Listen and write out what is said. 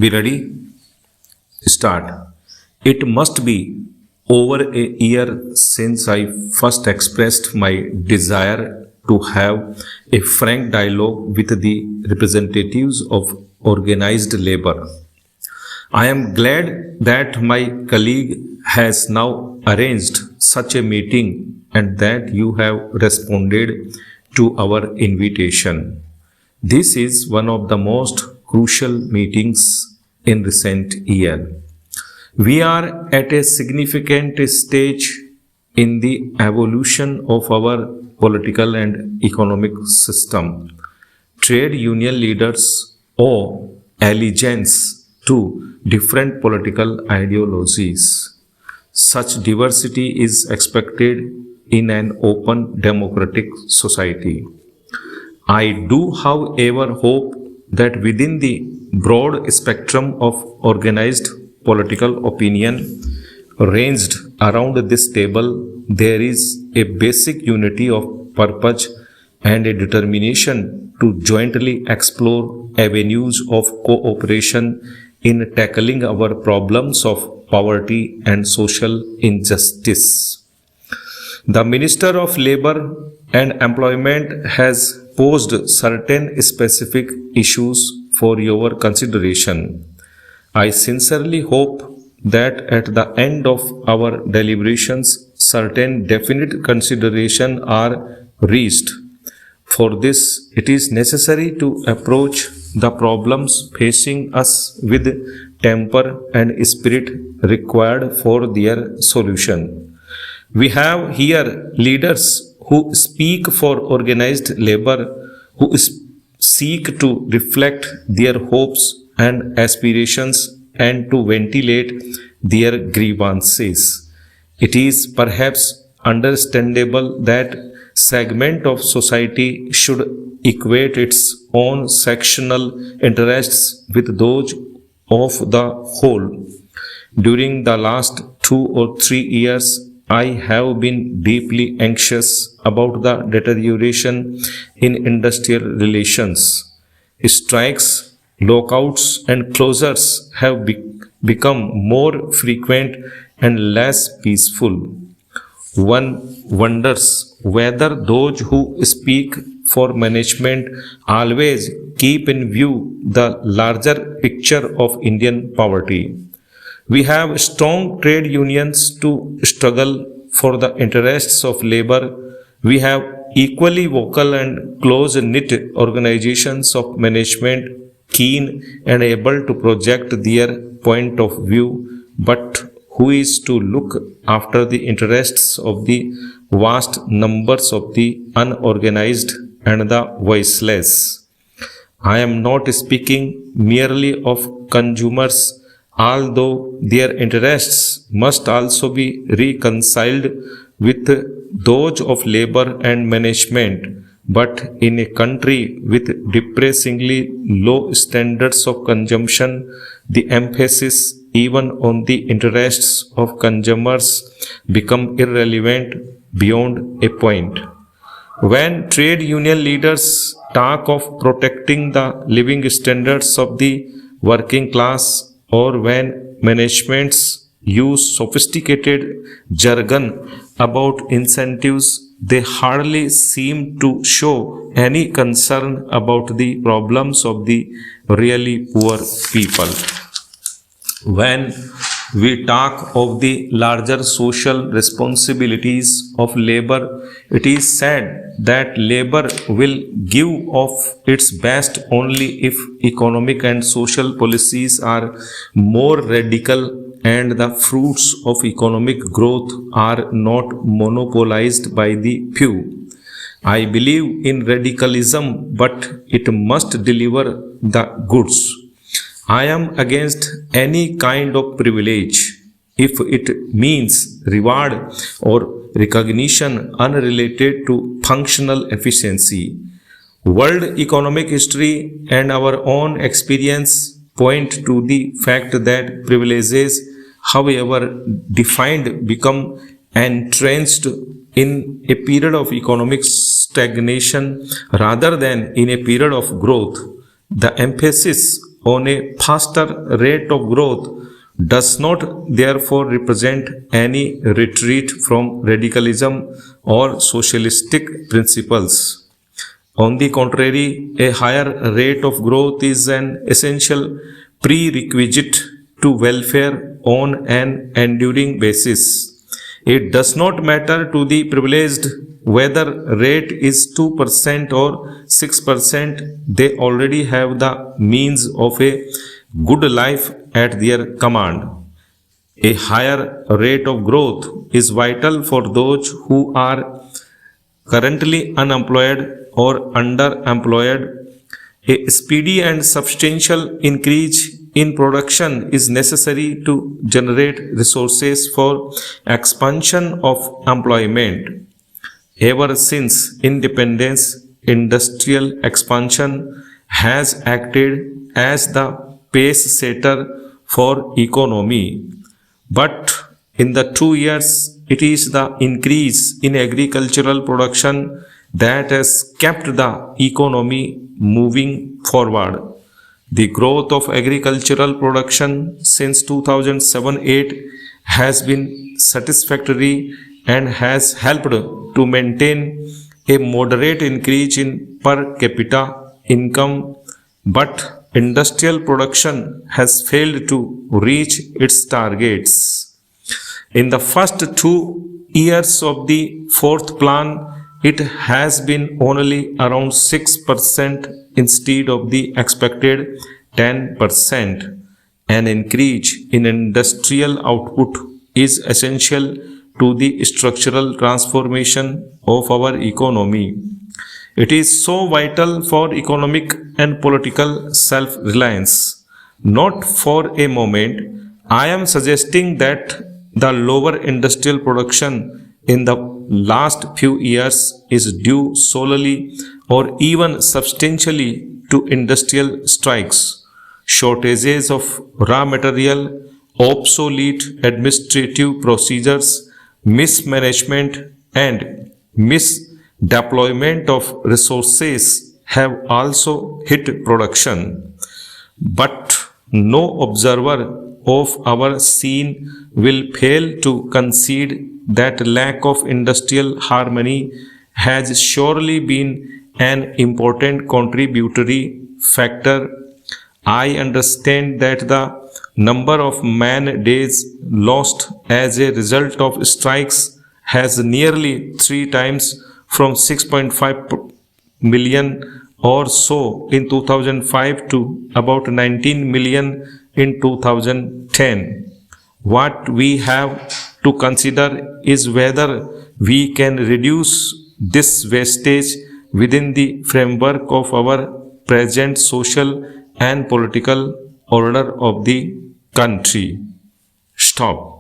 Be ready? Start. It must be over a year since I first expressed my desire to have a frank dialogue with the representatives of organized labor. I am glad that my colleague has now arranged such a meeting and that you have responded to our invitation. This is one of the most crucial meetings in recent year. We are at a significant stage in the evolution of our political and economic system. Trade union leaders owe allegiance to different political ideologies. Such diversity is expected in an open democratic society. I do, however, hope that within the broad spectrum of organized political opinion ranged around this table, there is a basic unity of purpose and a determination to jointly explore avenues of cooperation in tackling our problems of poverty and social injustice. The Minister of Labour and Employment has posed certain specific issues for your consideration. I sincerely hope that at the end of our deliberations, certain definite considerations are reached. For this, it is necessary to approach the problems facing us with temper and spirit required for their solution. We have here leaders who speak for organized labor, who seek to reflect their hopes and aspirations and to ventilate their grievances. It is perhaps understandable that segment of society should equate its own sectional interests with those of the whole. During the last 2 or 3 years, I have been deeply anxious about the deterioration in industrial relations. Strikes, lockouts, and closures have become more frequent and less peaceful. One wonders whether those who speak for management always keep in view the larger picture of Indian poverty. We have strong trade unions to struggle for the interests of labor. We have equally vocal and close-knit organizations of management, keen and able to project their point of view, but who is to look after the interests of the vast numbers of the unorganized and the voiceless. I am not speaking merely of consumers, although their interests must also be reconciled with those of labor and management. But in a country with depressingly low standards of consumption, the emphasis even on the interests of consumers become irrelevant beyond a point. When trade union leaders talk of protecting the living standards of the working class, or when managements use sophisticated jargon about incentives, they hardly seem to show any concern about the problems of the really poor people. When we talk of the larger social responsibilities of labor, it is said that labor will give of its best only if economic and social policies are more radical and the fruits of economic growth are not monopolized by the few. I believe in radicalism, but it must deliver the goods. I am against any kind of privilege if it means reward or recognition unrelated to functional efficiency. World economic history and our own experience point to the fact that privileges, however defined, become entrenched in a period of economic stagnation rather than in a period of growth. The emphasis on a faster rate of growth does not therefore represent any retreat from radicalism or socialistic principles. On the contrary, a higher rate of growth is an essential prerequisite to welfare on an enduring basis. It does not matter to the privileged whether rate is 2% or 6%, they already have the means of a good life at their command. A higher rate of growth is vital for those who are currently unemployed or underemployed. A speedy and substantial increase in production is necessary to generate resources for expansion of employment. Ever since independence, industrial expansion has acted as the pace setter for economy. But in the 2 years, it is the increase in agricultural production that has kept the economy moving forward. The growth of agricultural production since 2007-8 has been satisfactory and has helped to maintain a moderate increase in per capita income, but industrial production has failed to reach its targets. In the first 2 years of the fourth plan, it has been only around 6% instead of the expected 10%. An increase in industrial output is essential to the structural transformation of our economy. It is so vital for economic and political self-reliance. Not for a moment I am suggesting that the lower industrial production in the last few years is due solely or even substantially to industrial strikes, shortages of raw material, obsolete administrative procedures, mismanagement and misdeployment of resources have also hit production. But no observer of our scene will fail to concede that lack of industrial harmony has surely been an important contributory factor. I understand that the number of man days lost as a result of strikes has nearly 3 times from 6.5 million or so in 2005 to about 19 million in 2010. What we have to consider is whether we can reduce this wastage within the framework of our present social and political order of the country. Stop.